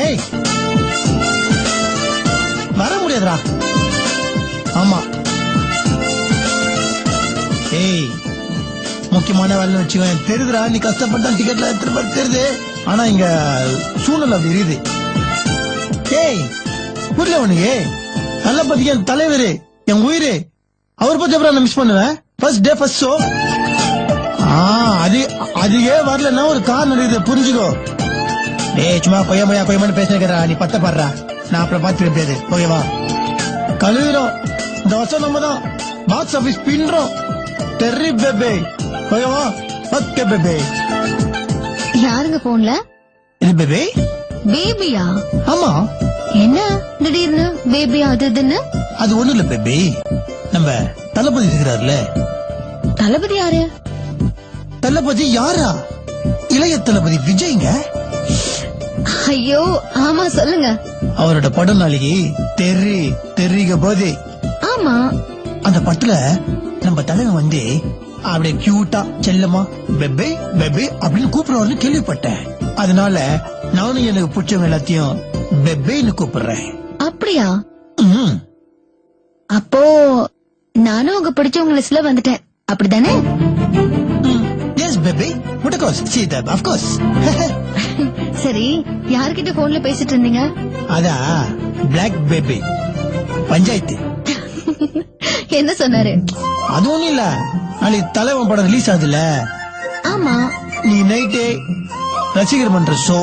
ஏய் வர முடியாதுடா. ஆமா ஏய் முக்கியமான வேலை வச்சுக்கோ. தெரியுதுடா நீ கஷ்டப்பட்டா டிக்கெட்ல திரும்ப தெரியுது. ஆனா இங்க சூழ்நிலை அப்படி இருக்குது. ஏய் புரியல உனக்கு? நல்ல பத்திக்க என் தலைவரு என் உயிரு அவர் பத்தி அப்புறம் மிஸ் பண்ணுவேன். First day first show. அதுவே வரலன்னா ஒரு காரணம் இருக்குது புரிஞ்சுக்கோ. டேய் சும்மா கொய்யமனு பேசுறா நீ பத்த பாடுறா. நான் அப்புறம் பார்த்து எப்படியாது ஓகேவா? கழுவிடும் இந்த வருஷம் நம்ம தான் பாக்ஸ் ஆபீஸ் பின்றோம். டெர்ரி பேபே ஓகேவா? Okay baby. யாருங்க போன்ல? இது பேபே. பேபியா? ஆமா. என்ன திடீர்னு பேபி அது இதுன்னு? அது ஒண்ணு இல்ல பேபி, நம்ம தளபதி இருக்கிறார்ல. தளபதி யாரு? தளபதி யாரா? இளைய தளபதி விஜய்ங்க. ஐயோ ஆமா சொல்லுங்க. அவரோட படம் நாளைக்கு தெரிக போது. ஆமா அந்த படத்துல நம்ம தலைவன் வந்து அப்படியே கியூட்டா செல்லமா பெபே பெபே அப்படின்னு கூப்பிடுவாருன்னு கேள்விப்பட்டேன். அதனால நானும் எனக்கு பிடிச்சவங்க எல்லாத்தையும் பெபேன்னு கூப்பிடுறேன். அப்படியா? அப்போ நானும் உங்க பிடிச்சவங்க லிஸ்ட்ல வந்துட்டேன் அப்படிதானே? Yes baby of course. சரி யார்கிட்ட போன்ல பேசிட்டு இருந்தீங்க? அதா பிளாக் பேபி பஞ்சாயத்து. என்ன சொன்னாரு? அது ஒண்ணும் இல்ல, நாளைக்கு தலைவன் படம் ரிலீஸ் ஆகுதுல்ல. ஆமா நீ நைட்டே ரசிகர் மன்ற ஷோ,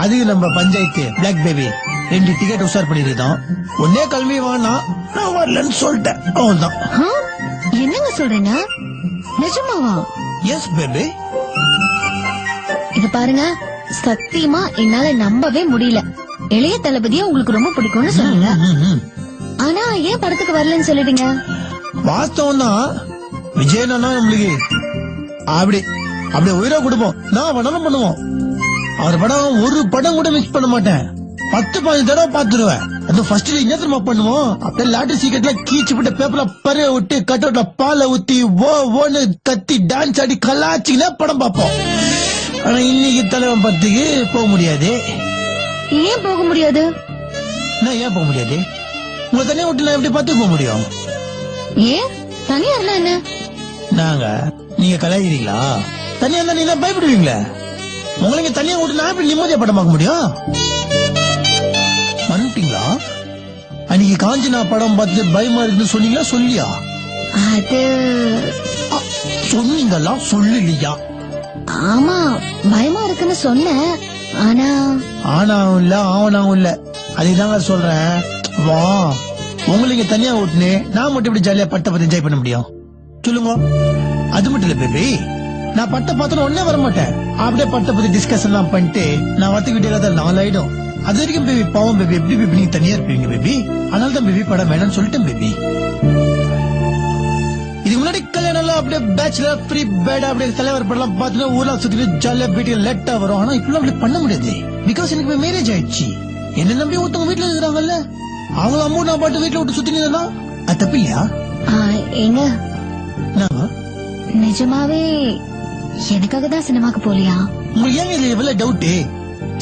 அதுக்கு நம்ம பஞ்சாயத்து பிளாக் பேபி 2 டிக்கெட் உசார் பண்ணிருந்தோம். ஒன்னே கிளம்பி வானா நான் வரலன்னு சொல்லிட்டேன். அவ்வளவுதான். என்னங்க சொல்றீங்க? நிஜமாவா? Yes baby. இது பாருங்க சத்தியமா என்னால நம்பவே முடியல. இளைய தளபதியா உங்களுக்கு ரொம்ப பிடிக்கும்னு சொன்னீங்க. ஆனா ஏன் படத்துக்கு வரலன்னு சொல்லிட்டீங்க? வாஸ்தவம் தான். விஜய் நம்மளுக்கு அப்படி உயிரா கொடுப்போம். நான் படம் பண்ணுவோம். அவர் படம் ஒரு படம் கூட மிஸ் பண்ண மாட்டேன். 10-15 தடவை பாத்துருவேன். அது ஃபர்ஸ்ட் என்ன தெரியுமா பண்ணுவோம்? அப்படியே லாட்டரி சீக்கிரட்ல கீச்சு விட்டு பேப்பர்ல பறைய விட்டு கட்டோட்ல பாலை ஊத்தி ஓன்னு கத்தி டான்ஸ் ஆடி கலாச்சிங்கன்னா படம் பார்ப்போம். ஆனா இன்னைக்கு தலைவன் படத்துக்கு போக முடியாது. ஏன் போக முடியாது? நான் ஏன் போக முடியாது? உங்க தனியா விட்டு நான் எப்படி பார்த்து போக முடியும்? ஏன் தனியா இருந்தா என்ன? நாங்க நீங்க கலாய்க்கிறீங்களா? தனியா இருந்தா நீங்க பயப்படுவீங்களா? உங்களுக்கு தனியா விட்டு நான் எப்படி நிம்மதியா படம் பார்க்க முடியும்? மறந்துட்டீங்களா? அன்னைக்கு காஞ்சனா படம் பார்த்து பயமா இருக்குன்னு சொன்னீங்களா சொல்லியா? அது சொன்னீங்களா சொல்லலையா? ஆமா பயமா இருக்குன்னு சொன்னேன். ஆனாவும் இல்ல ஆவனாவும் இல்ல. அதுதாங்க சொல்றேன். வா உங்களுக்கு தனியா விட்டுனே நான் மட்டும் இப்படி ஜாலியா பட்ட பத்தி என்ஜாய் பண்ண முடியும் சொல்லுங்க? அது மட்டும் இல்ல பேபி, நான் பட்ட பார்த்தோன்னு ஒன்னே வர மாட்டேன். அப்படியே பட்ட பத்தி டிஸ்கஷன் எல்லாம் பண்ணிட்டு நான் வத்துக்கிட்டே 4 ஆயிடும். அது வரைக்கும் பேபி பாவம் பேபி எப்படி பேபி நீங்க தனியா இருப்பீங்க பேபி. அதனால தான் பேபி படம் வேணும்னு சொல்லிட்டேன் பேபி. இதுக்கு முன்னாடி கல்யாணம் எல்லாம் அப்படியே பேச்சுலர் ஃப்ரீ பேட் அப்படியே தலைவர் படம் பார்த்துட்டு ஊர்ல சுத்திட்டு ஜாலியா போயிட்டு லேட்டா வரும். ஆனா இப்பெல்லாம் அப்படி பண்ண முடியாது. பிகாஸ் எனக்கு மேரேஜ் ஆயிடுச்சு. என்ன நம்பி ஒருத்தவங்க வீட்டுல இருக்கிறாங்கல்ல, அவங்க அம்மா நான் பாட்டு வீட்டுல விட்டு சுத்தினா அது தப்பு இல்லையா? எங்க நிஜமாவே எனக்காக தான் சினிமாக்கு போலியா? உங்களுக்கு ஏங்க இதுல எவ்வளவு டவுட்?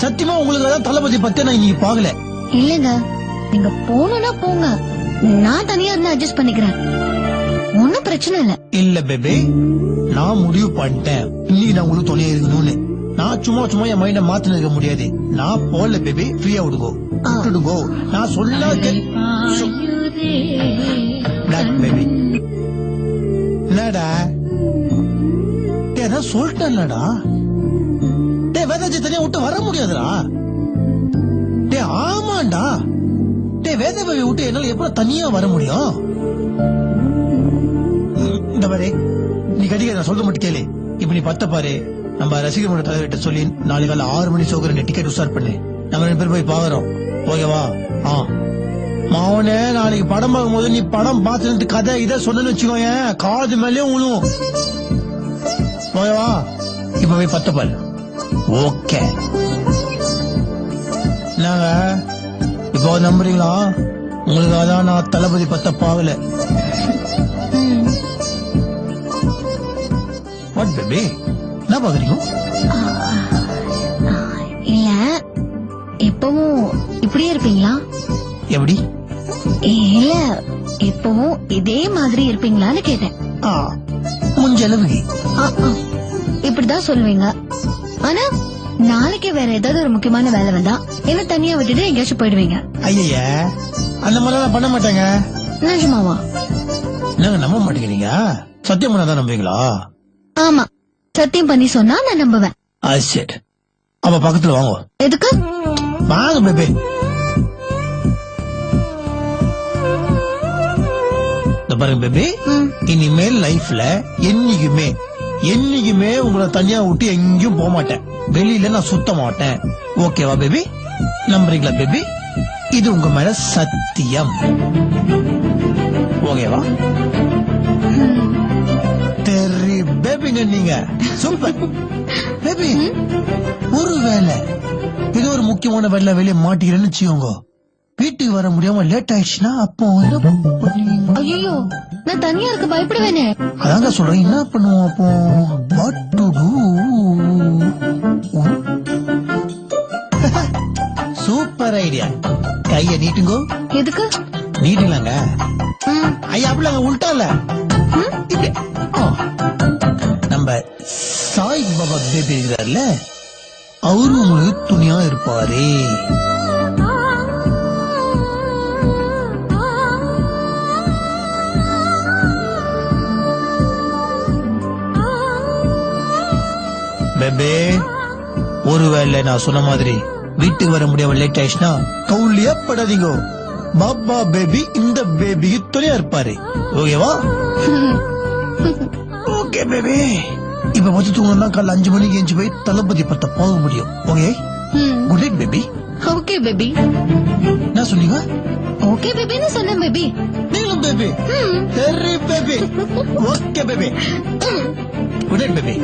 சத்தியமா உங்களுக்கு தான் தளபதி பத்தி நான் இன்னைக்கு பாக்கல. இல்லங்க நீங்க போனா போங்க, நான் தனியா இருந்து அட்ஜஸ்ட் பண்ணிக்கிறேன். ஒன்னும் பிரச்சனை இல்ல. இல்ல பேபி, நான் முடிவு பண்ணிட்டேன் இன்னைக்கு நான் உங்களுக்கு துணையா இருக்கணும்னு. நான் சும்மா என் மைண்ட மாத்தின இருக்க முடியாது. நான் போல பேபி, ஃப்ரீயா விடுங்கோ. நான் சொல்ல பிளாக் பேபி. என்னடா ஏதாவது சொல்லிட்டேன்லடா. டே வேதாஜி தனியா விட்டு வர முடியாதுடா. டே ஆமாண்டா. டே வேத பேபி விட்டு என்னால எப்ப தனியா வர முடியும்? இந்த மாதிரி நீ கடிக்க நான் சொல்ல மட்டும் கேளு. இப்ப நீ பத்த பாரு, நம்ம ரசிகர்களோட தலைவர்கிட்ட சொல்லி நாளைக்கு காலை 6 மணி சோகர டிக்கெட் உசார் பண்ணு. நம்ம 2 பேர் போய் பாக்குறோம் ஓகேவா? மாவனே நாளைக்கு படம் பார்க்கும் போது நீ படம் பார்த்து கதை இதை சொன்னு வச்சுக்கோங்க, காது மேலேயும் உழுவும் ஓகேவா? இப்ப போய் பத்த பாரு. ஓகே நாங்க இப்போ நம்புறீங்களா? உங்களுக்காக தான் நான் தளபதி பத்த பாவல. வாட் பேபி என்ன பாக்குறீங்க? இல்ல இப்போ எப்பவும் இப்படியே இருப்பீங்களா? எப்படி? இல்ல, எப்பவும் இதே மாதிரி இருப்பீங்களான்னு கேட்டேன். முஞ்சளவுக்கு இப்படிதான் சொல்லுவீங்க. ஆனா நாளைக்கு வேற ஏதாவது ஒரு முக்கியமான வேலை வந்தா என்ன தனியா விட்டுட்டு எங்கேயாச்சும் போயிடுவீங்க. ஐயா, அந்த மாதிரிலாம் பண்ண மாட்டேங்க. நிஜமாவா? நாங்க நம்ப மாட்டேங்கிறீங்க. சத்தியம் பண்ணாதான் நம்புவீங்களா? ஆமா, சத்தியம் பண்ணி சொன்னா நான் நம்புவேன். சரி, அப்ப பக்கத்துல வாங்க. எதுக்கு? வாங்க பேபி. பாருங்க பேபி, இனிமேல் லைஃப்ல என்னைக்குமே உங்களை தனியா விட்டு எங்கேயும் போக மாட்டேன். வெளியில நான் சுத்த மாட்டேன். ஓகேவா பேபி? நம்புறீங்களா பேபி? இது உங்க மேல சத்தியம். ஓகேவா? தெரி பேபிங்க நீங்க. Super baby. ஒருவேளை இது ஒரு முக்கியமான வேலை வெளியே மாட்டிக்கிறேன்னு வச்சுக்கோங்க. வீட்டுக்கு வர முடியாம லேட் ஆயிடுச்சுன்னா அப்போ ஐயோ, நான் தனியா இருக்க பயப்படுவேனே. அதாங்க சொல்றேன், என்ன பண்ணுவோம் அப்போ? What to to? Super idea. கைய நீட்டுங்கோ. எதுக்கு? நீட்டுலாங்க. ஐயா அப்படிலாங்க உள்டா இல்ல. இப்படி. நம்ம சாய் பாபா பேபி இருக்கிறார்ல, அவரு உங்களுக்கு துணியா இருப்பாரு. பேபே, ஒருவேளை நான் சொன்ன மாதிரி வீட்டுக்கு வர முடியாம லேட் ஆயிடுச்சுன்னா கவுலியா படாதீங்க. பாபா பேபி இந்த பேபிக்கு துணையா இருப்பாரு. ஓகேவா? Okay baby. இப்ப வச்சு தூங்கணும்னா காலைல 5 மணிக்கு எஞ்சி போய் தளபதி பத்த போக முடியும். Okay, good night baby. Okay baby. என்ன சொன்னீங்க? ஓகே பேபின்னு சொன்னேன் பேபி. நீங்களும் பேபி. சரி baby. Okay baby. Good night baby.